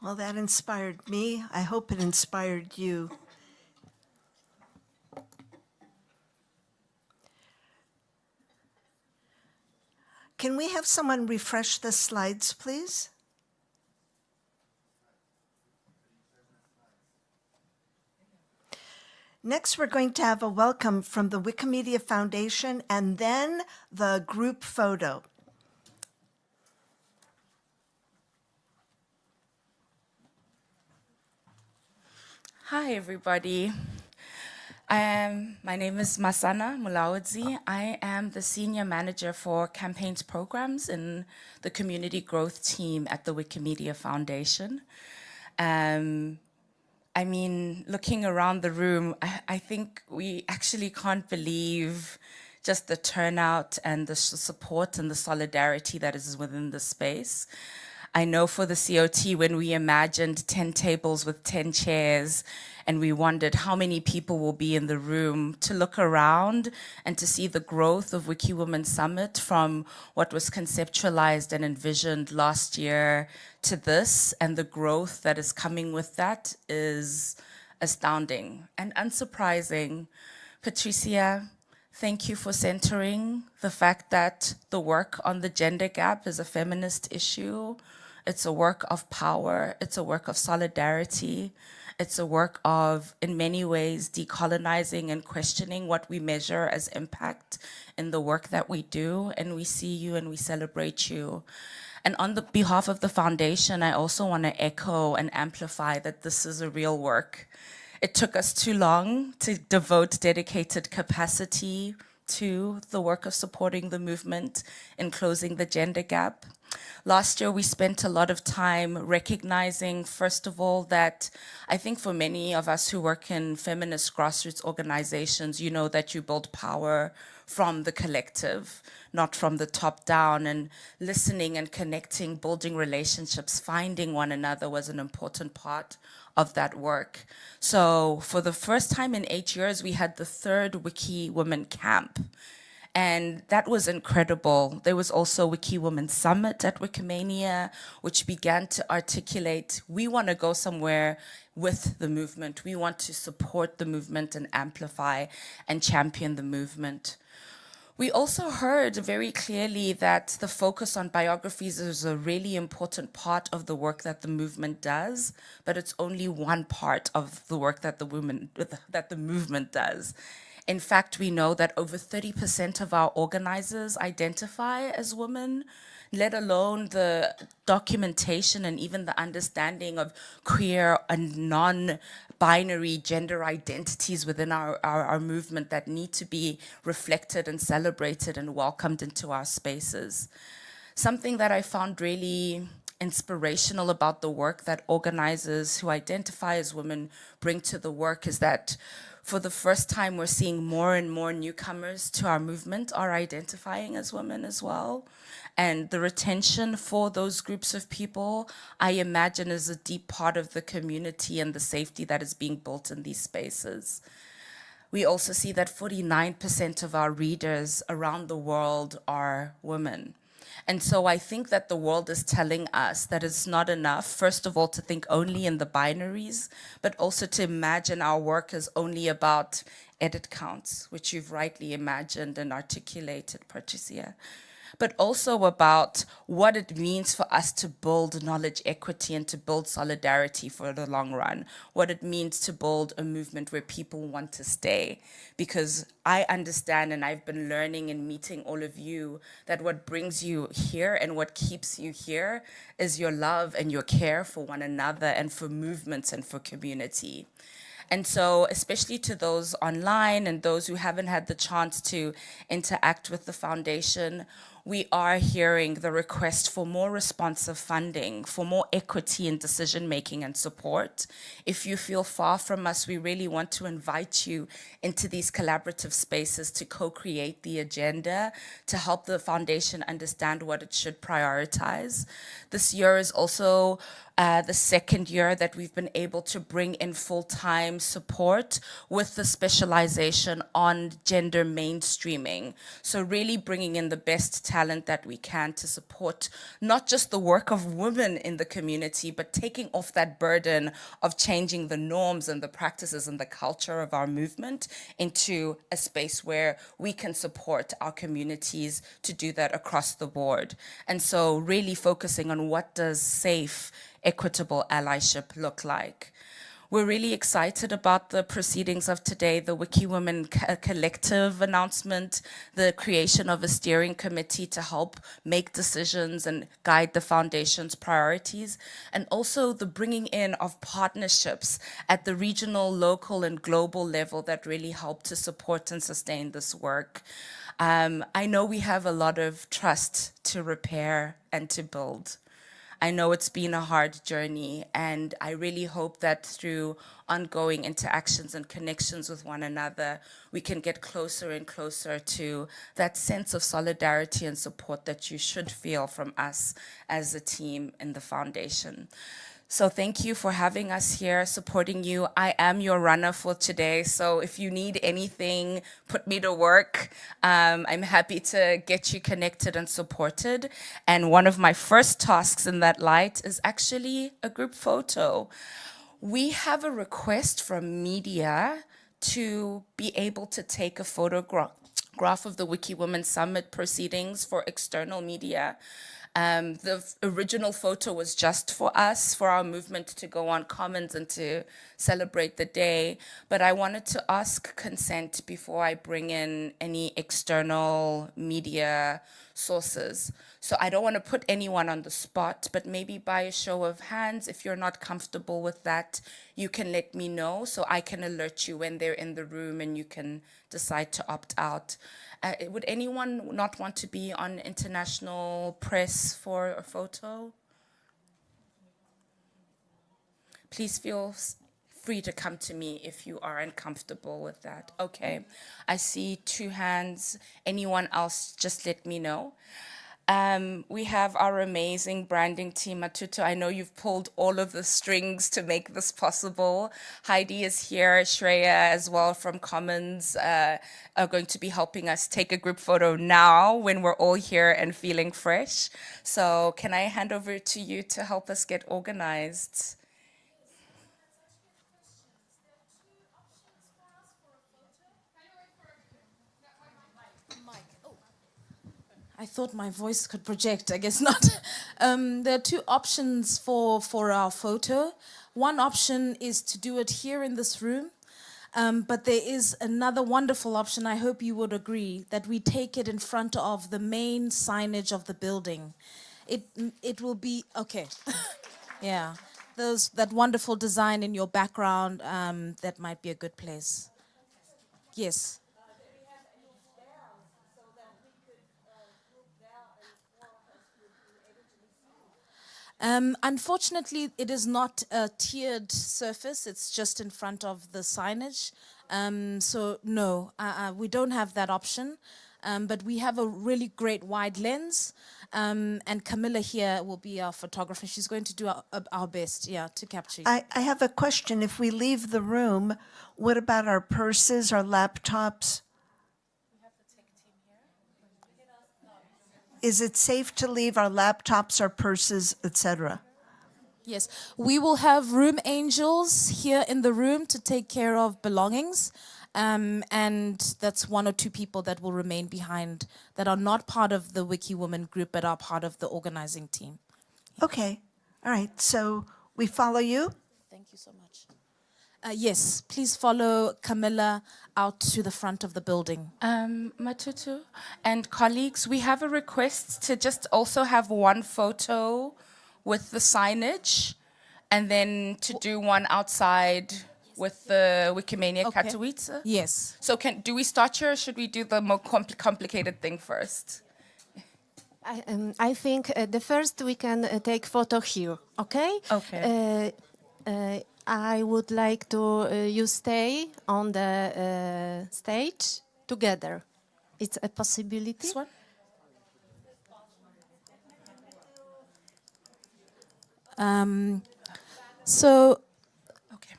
Well, that inspired me. I hope it inspired you. Can we have someone refresh the slides, please? Next, we're going to have a welcome from the Wikimedia Foundation and then the group photo. Hi, everybody. My name is Masana Mulawadzi. I am the Senior Manager for Campaigns Programs in the Community Growth Team at the Wikimedia Foundation. I mean, looking around the room, I think we actually can't believe just the turnout and the support and the solidarity that is within the space. I know for the COT, when we imagined 10 tables with 10 chairs, and we wondered how many people will be in the room, to look around and to see the growth of WikiWomen Summit from what was conceptualized and envisioned last year to this, and the growth that is coming with that is astounding and unsurprising. Patricia, thank you for centering the fact that the work on the gender gap is a feminist issue. It's a work of power. It's a work of solidarity. It's a work of, in many ways, decolonizing and questioning what we measure as impact in the work that we do. And we see you and we celebrate you. And on the behalf of the foundation, I also want to echo and amplify that this is a real work. It took us too long to devote dedicated capacity to the work of supporting the movement in closing the gender gap. Last year, we spent a lot of time recognizing, first of all, that I think for many of us who work in feminist grassroots organizations, you know that you build power from the collective, not from the top down, and listening and connecting, building relationships, finding one another was an important part of that work. So for the first time in 8 years, we had the third WikiWomen camp. And that was incredible. There was also WikiWomen Summit at Wikimania, which began to articulate, we want to go somewhere with the movement. We want to support the movement and amplify and champion the movement. We also heard very clearly that the focus on biographies is a really important part of the work that the movement does, but it's only one part of the work that the movement does. In fact, we know that over 30% of our organizers identify as women, let alone the documentation and even the understanding of queer and non-binary gender identities within our movement that need to be reflected and celebrated and welcomed into our spaces. Something that I found really inspirational about the work that organizers who identify as women bring to the work is that for the first time, we're seeing more and more newcomers to our movement are identifying as women as well. And the retention for those groups of people, I imagine, is a deep part of the community and the safety that is being built in these spaces. We also see that 49% of our readers around the world are women. And so I think that the world is telling us that it's not enough, first of all, to think only in the binaries, but also to imagine our work as only about edit counts, which you've rightly imagined and articulated, Patricia, but also about what it means for us to build knowledge equity and to build solidarity for the long run, what it means to build a movement where people want to stay. Because I understand, and I've been learning and meeting all of you, that what brings you here and what keeps you here is your love and your care for one another and for movements and for community. And so, especially to those online and those who haven't had the chance to interact with the foundation, we are hearing the request for more responsive funding, for more equity in decision-making and support. If you feel far from us, we really want to invite you into these collaborative spaces to co-create the agenda, to help the foundation understand what it should prioritize. This year is also the second year that we've been able to bring in full-time support with the specialization on gender mainstreaming. So really bringing in the best talent that we can to support not just the work of women in the community, but taking off that burden of changing the norms and the practices and the culture of our movement into a space where we can support our communities to do that across the board. And so really focusing on what does safe, equitable allyship look like. We're really excited about the proceedings of today, the WikiWomen collective announcement, the creation of a steering committee to help make decisions and guide the foundation's priorities, and also the bringing in of partnerships at the regional, local, and global level that really help to support and sustain this work. I know we have a lot of trust to repair and to build. I know it's been a hard journey, and I really hope that through ongoing interactions and connections with one another, we can get closer and closer to that sense of solidarity and support that you should feel from us as a team in the foundation. So thank you for having us here, supporting you. I am your runner for today, so if you need anything, put me to work. I'm happy to get you connected and supported. And one of my first tasks in that light is actually a group photo. We have a request from media to be able to take a photograph of the WikiWomen Summit proceedings for external media. The original photo was just for us, for our movement to go on Commons and to celebrate the day. But I wanted to ask consent before I bring in any external media sources. So I don't want to put anyone on the spot, but maybe by a show of hands, if you're not comfortable with that, you can let me know so I can alert you when they're in the room and you can decide to opt out. Would anyone not want to be on international press for a photo? Please feel free to come to me if you are uncomfortable with that. Okay, I see 2 hands. Anyone else, just let me know. We have our amazing branding team, Matuto. I know you've pulled all of the strings to make this possible. Heidi is here, Shreya as well from Commons are going to be helping us take a group photo now when we're all here and feeling fresh. So can I hand over to you to help us get organized? I thought my voice could project, I guess not. There are 2 options for our photo. One option is to do it here in this room, but there is another wonderful option, I hope you would agree, that we take it in front of the main signage of the building. It will be, okay, yeah. That wonderful design in your background, that might be a good place. Yes. Unfortunately, it is not a tiered surface. It's just in front of the signage. So no, we don't have that option. But we have a really great wide lens. And Camilla here will be our photographer. She's going to do our best, yeah, to capture you. I have a question. If we leave the room, what about our purses, our laptops? Is it safe to leave our laptops, our purses, etc.? Yes, we will have room angels here in the room to take care of belongings. And that's 1 or 2 people that will remain behind that are not part of the WikiWomen group, but are part of the organizing team. Okay. All right. So we follow you? Thank you so much. Yes, please follow Camilla out to the front of the building. Matutu and colleagues, we have a request to just also have 1 photo with the signage and then to do one outside with the Wikimania Katowice. Yes. So do we start here or should we do the more complicated thing first? I think the first we can take photo here, okay? Okay. I would like to you stay on the stage together. It's a possibility. This one? So Okay.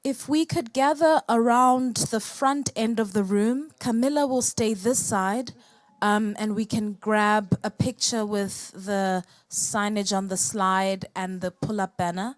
if we could gather around the front end of the room, Camilla will stay this side, and we can grab a picture with the signage on the slide and the pull-up banner.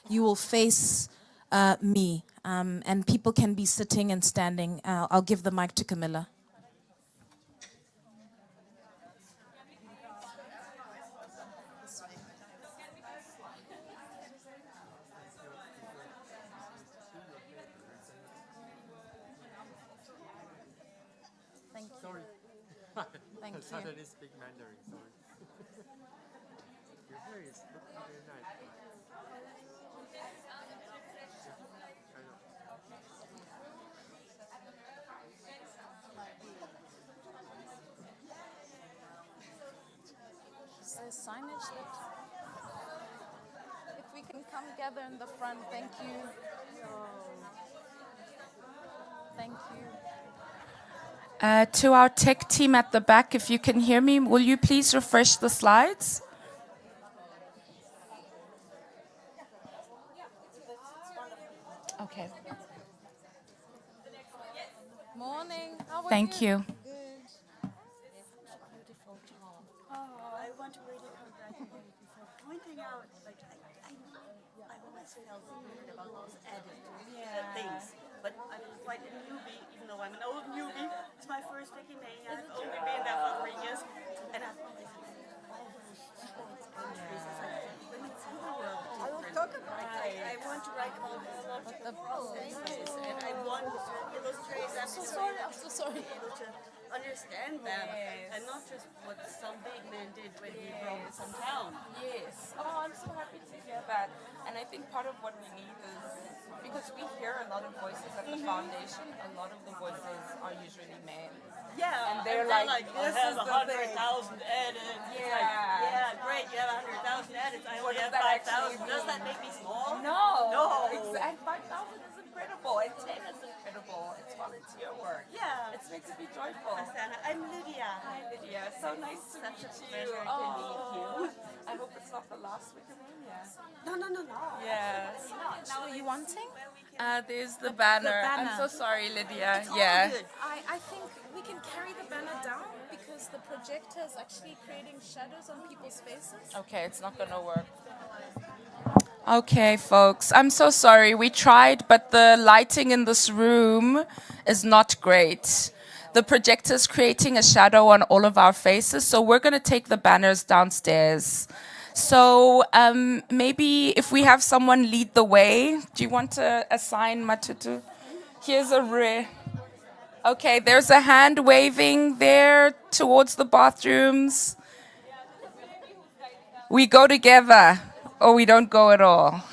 You will face me, and people can be sitting and standing. I'll give the mic to Camilla. Thank you. Sorry. Thank I you. suddenly speak Mandarin, sorry. Your hair is looking very nice. Is there signage that... If we can come gather in the front, thank you. Thank you. To our tech team at the back, if you can hear me, will you please refresh the slides? Okay. Morning. How are Thank you. I want to really congratulate you for pointing out, like, I always felt weird about those things. But I'm quite a newbie, even though I'm an old newbie. It's my first Wikimania. I've only been there for 3 years. And I've always all those sports entries. It's like women's the world. I will talk about it. I want to write about the processes. And I want to illustrate that. I'm so sorry. Be able to understand them, and not just what some big man did when he broke some town. Yes. Oh, I'm so happy to hear that. And I think part of what we need is, because we hear a lot of voices at the foundation, a lot of the voices are usually men. Yeah, And they're like, this this is is the 100,000 edits. It's like, Yeah. yeah, great, you have 100,000 edits. I What only does have that actually 5,000. Does that make me small? No. No. And 5,000 is incredible. And 10 is incredible. It's volunteer work. Yeah. It's meant to be joyful. Santa, I'm Lydia. Hi, Lydia. So nice to meet you. pleasure to meet you. I hope it's not the last Wikimania. No. Yes. What are you wanting? There's the banner. I'm banner. so sorry, Lydia. All Yeah. good. I think we can carry the banner down because the projector is actually creating shadows on people's faces. Okay, it's not gonna work. Okay, folks, I'm so sorry. We tried, but the lighting in this room is not great. The projector's creating a shadow on all of our faces, so we're gonna take the banners downstairs. So maybe if we have someone lead the way, do you want to assign Matutu? Here's a rare. Okay, there's a hand waving there towards the bathrooms. We go together, or we don't go at all.